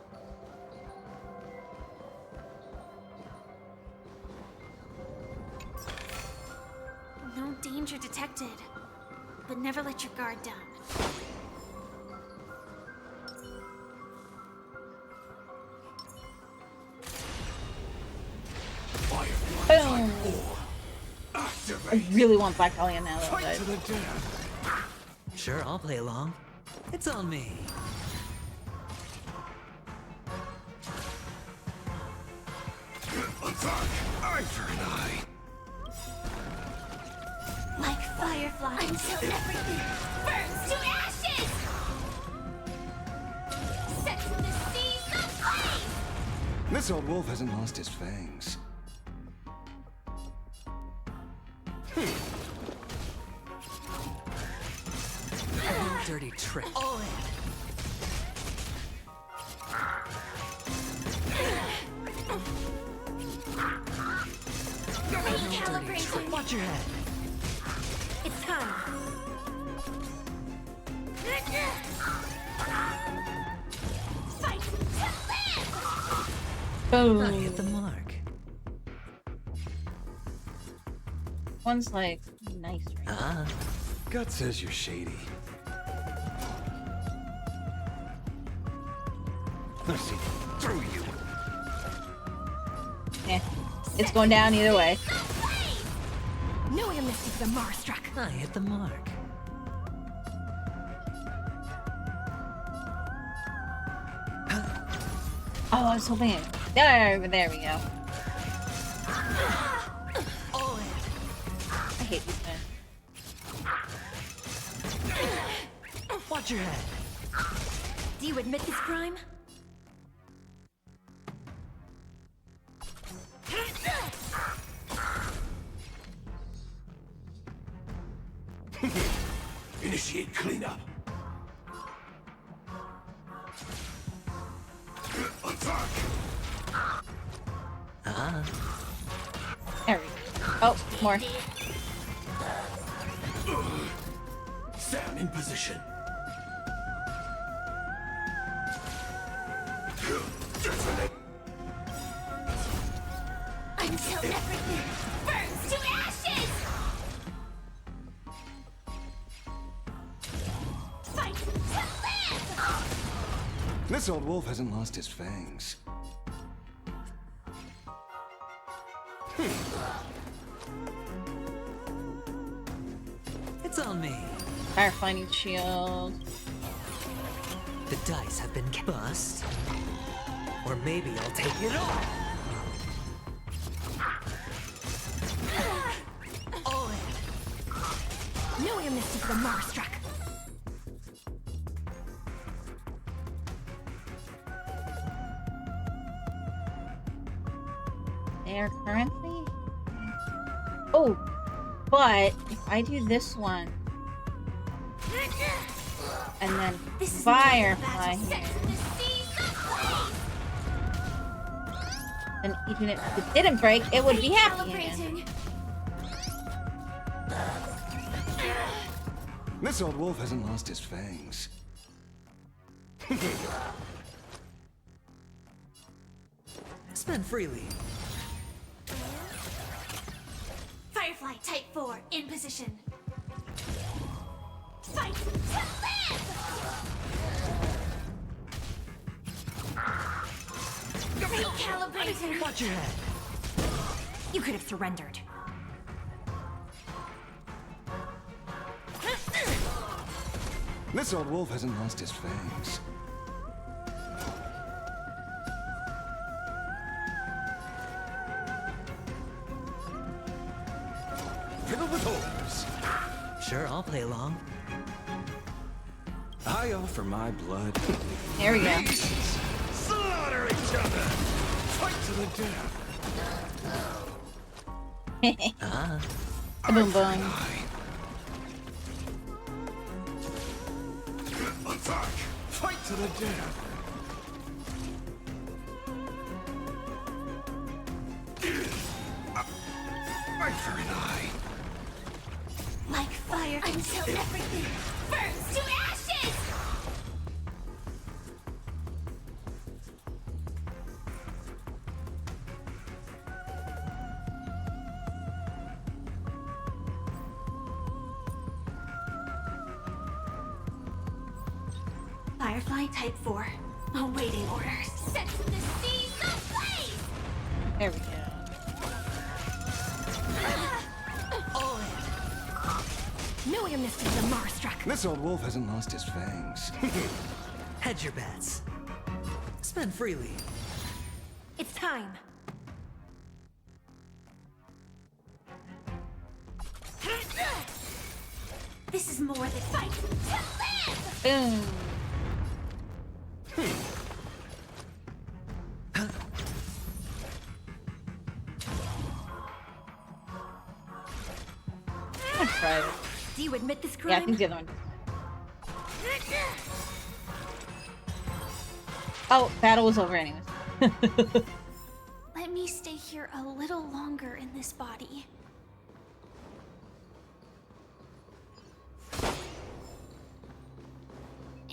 No danger detected. But never let your guard down. Boom! I really want Black Dahlia now, though, guys. Sure, I'll play along. It's on me. Eye for an eye. Like fireflies. Until everything burns to ashes! Set to the seas of flame! This old wolf hasn't lost his fangs. Dirty trick. All in. Recalibrating. Watch your head. It's time. Fight to live! Boom. I hit the mark. One's like nice right Gut says you're shady. Let's see through you. Yeah. It's going down either way. No amnesty for the Marstruck. I hit the mark. Oh, I was hoping it. There we go. All in. I hate these men. Watch your head. Do you admit this crime? Initiate cleanup. Attack. There we go. Oh, more. Stand in position. Until everything burns to ashes! Fight to live! This old wolf hasn't lost his fangs. It's on me. Firefighting shield. The dice have been bust. Or maybe I'll take it all. All in. No amnesty for the Marstruck. They are currently. Oh, but if I do this one and then Firefly here, then even if it didn't break, it would be happy again. This old wolf hasn't lost his fangs. Spend freely. Firefly Type 4 in position. Fight to live! Recalibrating. Watch your head. You could have surrendered. This old wolf hasn't lost his fangs. I'll play along. I offer my blood. There we go. Slaughter each other! Fight to the death! Boom boom. Attack! Fight to the death! Eye for an eye. Like fire until everything burns to ashes! Firefly Type 4. Awaiting orders. Set to the seas ablaze! There we go. Knew you missed the Marstruck. This old wolf hasn't lost his fangs. Hedge your bets. Spend freely. It's time. This is more than fight to live! Boom. I'll try it. Do you admit this Yeah, I crime? think the other one. Oh, battle was over anyways. Let me stay here a little longer in this body.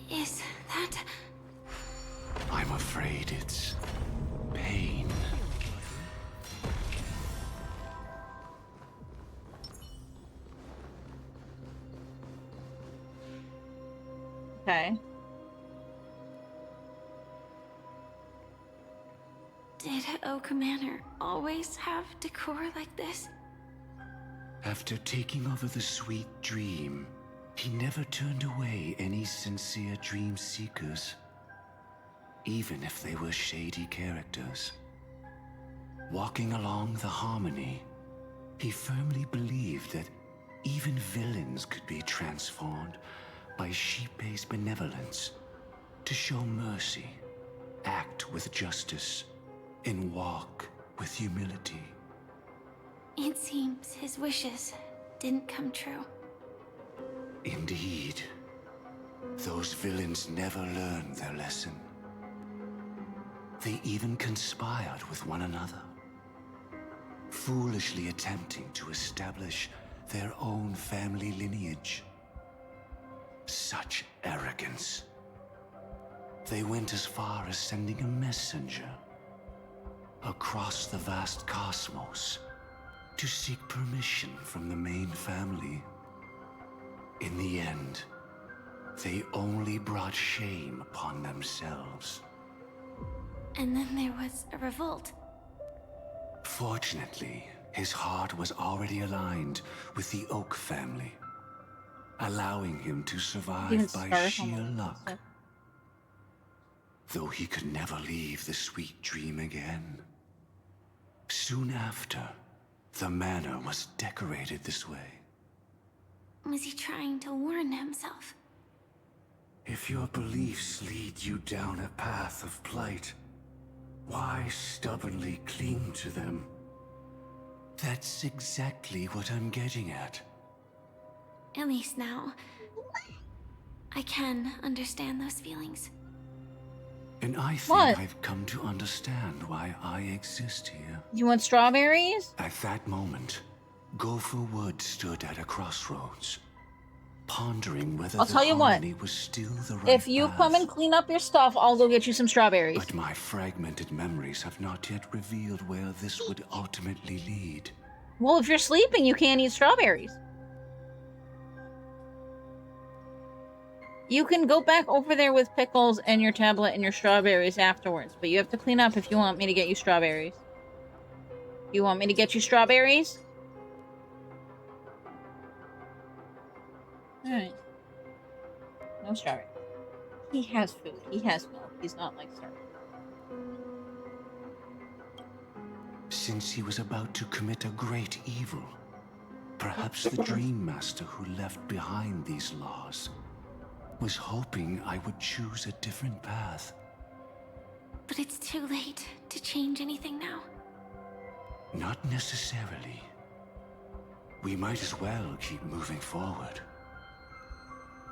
Is that... I'm afraid it's pain. Okay. Did Oak Manor always have decor like this? After taking over the Sweet Dream, he never turned away any sincere dream seekers, even if they were shady characters. Walking along the Harmony, he firmly believed that even villains could be transformed by Xipe's benevolence to show mercy, act with justice, and walk with humility. It seems his wishes didn't come true. Indeed, those villains never learned their lesson. They even conspired with one another, foolishly attempting to establish their own family lineage. Such arrogance. They went as far as sending a messenger across the vast cosmos to seek permission from the main family. In the end, they only brought shame upon themselves. And then there was a revolt. Fortunately, his heart was already aligned with the Oak family, allowing him to survive by sheer luck. Though he could never leave the Sweet Dream again. Soon after, the manor was decorated this way. Was he trying to warn himself? If your beliefs lead you down a path of plight, why stubbornly cling to them? That's exactly what I'm getting at. At least now, I can understand those feelings. And I think I've come to understand why I exist here. You want strawberries? At that moment, Gopher Wood stood at a crossroads, pondering whether I'll tell you what. Harmony was still the right If you path. come and clean up your stuff, I'll go get you some strawberries. But my fragmented memories have not yet revealed where this would ultimately lead. Well, if you're sleeping, you can't eat strawberries. You can go back over there with pickles and your tablet and your strawberries afterwards, but you have to clean up if you want me to get you strawberries. You want me to get you strawberries? Alright. No strawberries. He has food. He has milk. He's not like starving. Since he was about to commit a great evil, Perhaps the Dream Master who left behind these laws was hoping I would choose a different path. But it's too late to change anything now. Not necessarily. We might as well keep moving forward.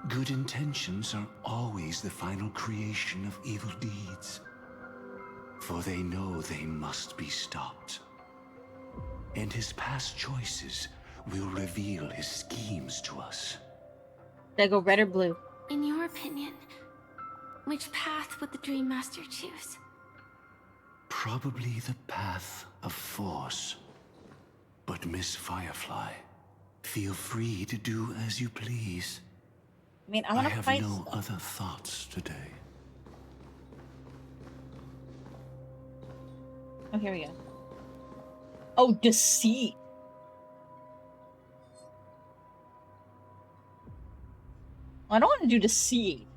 Good intentions are always the final creation of evil deeds. For they know they must be stopped. And his past choices will reveal his schemes to us. Did I go red or blue? In your opinion, which path would the Dream Master choose? Probably the path of force. But Miss Firefly, feel free to do as you please. I mean, I want to have fight. no other thoughts today. Oh, here we go. Oh, deceit. I don't want to do deceit.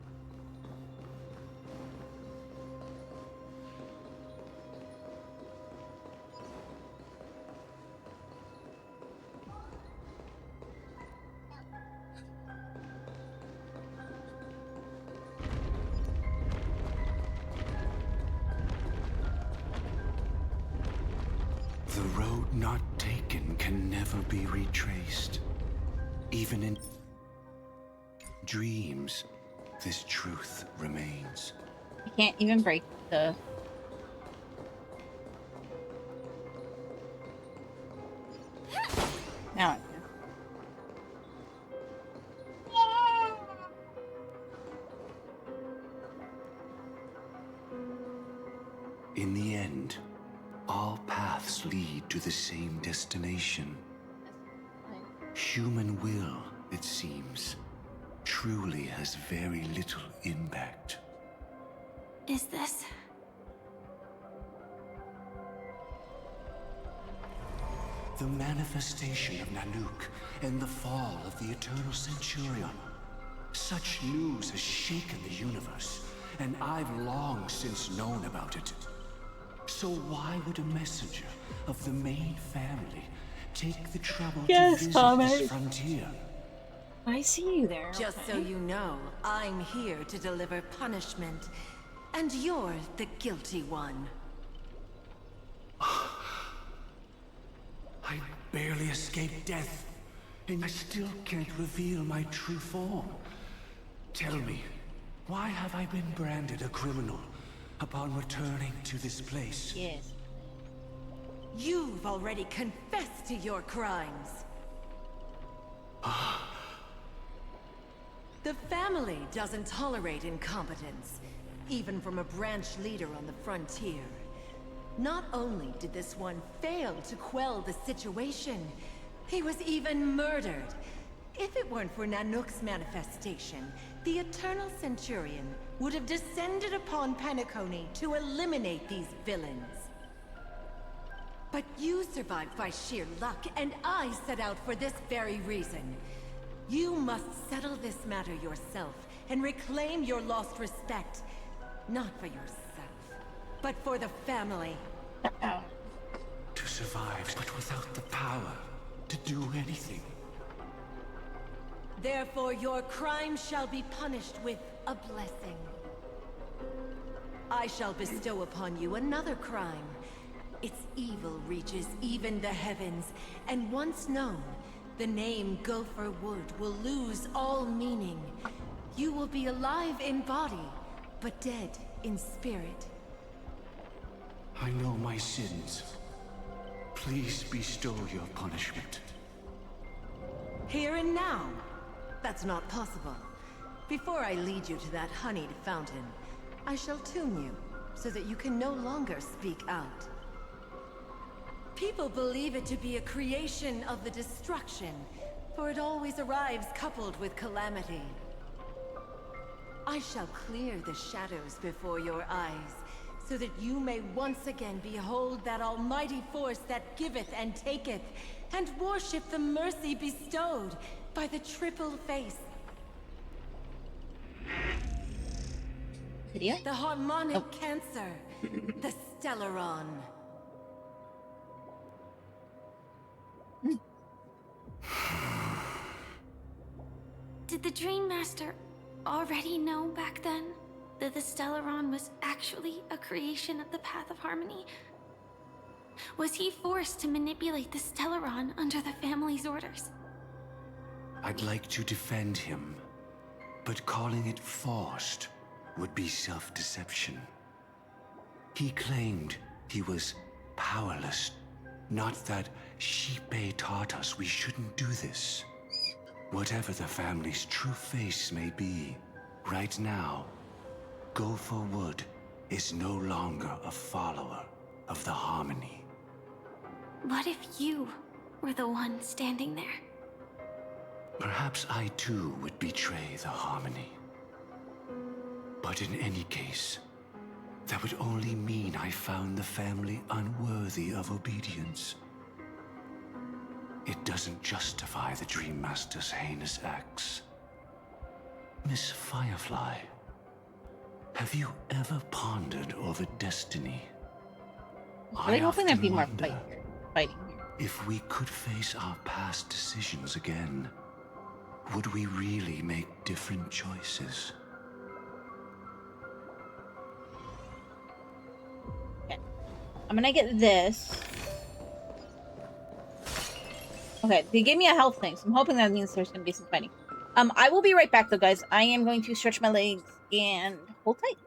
The road not taken can never be retraced. Even in dreams, this truth remains. I can't even break the... Now I can. In the end, all paths lead to the same destination. Human will, it seems, truly has very little impact. Is this? The manifestation of Nanook and the fall of the Eternal Centurion. Such news has shaken the universe, and I've long since known about it. So why would a messenger of the main family take the trouble to visit this frontier? I see you there. Just okay. so you know, I'm here to deliver punishment, and you're the guilty one. I barely escaped death, and I still can't reveal my true form. Tell me, why have I been branded a criminal upon returning to this place? Yes. You've already confessed to your crimes. The family doesn't tolerate incompetence, even from a branch leader on the frontier. Not only did this one fail to quell the situation, he was even murdered. If it weren't for Nanook's manifestation, the Eternal Centurion would have descended upon Penacony to eliminate these villains. But you survived by sheer luck, and I set out for this very reason. You must settle this matter yourself and reclaim your lost respect. Not for yourself, but for the family. To survive, but without the power to do anything. Therefore, your crime shall be punished with a blessing. I shall bestow upon you another crime. Its evil reaches even the heavens, and once known, the name Gopher Wood will lose all meaning. You will be alive in body, but dead in spirit. I know my sins. Please bestow your punishment. Here and now? That's not possible. Before I lead you to that honeyed fountain, I shall tune you, so that you can no longer speak out. People believe it to be a creation of the destruction, for it always arrives coupled with calamity. I shall clear the shadows before your eyes, so that you may once again behold that almighty force that giveth and taketh, and worship the mercy bestowed by the triple face. Video? The harmonic cancer, the Stellaron. Dream Master already know back then that the Stellaron was actually a creation of the Path of Harmony? Was he forced to manipulate the Stellaron under the family's orders? I'd like to defend him, but calling it forced would be self-deception. He claimed he was powerless, not that Xipe taught us we shouldn't do this. Whatever the family's true face may be, right now, Gopher Wood is no longer a follower of the Harmony. What if you were the one standing there? Perhaps I too would betray the Harmony. But in any case, that would only mean I found the family unworthy of obedience. It doesn't justify the Dream Master's heinous acts. Miss Firefly, have you ever pondered over destiny? I'm really hoping there'd be more often wonder fighting. if we could face our past decisions again, would we really make different choices? Okay. I'm gonna get this. Okay, they gave me a health thing, so I'm hoping that means there's gonna be some fighting. I will be right back though, guys. I am going to stretch my legs and hold tight.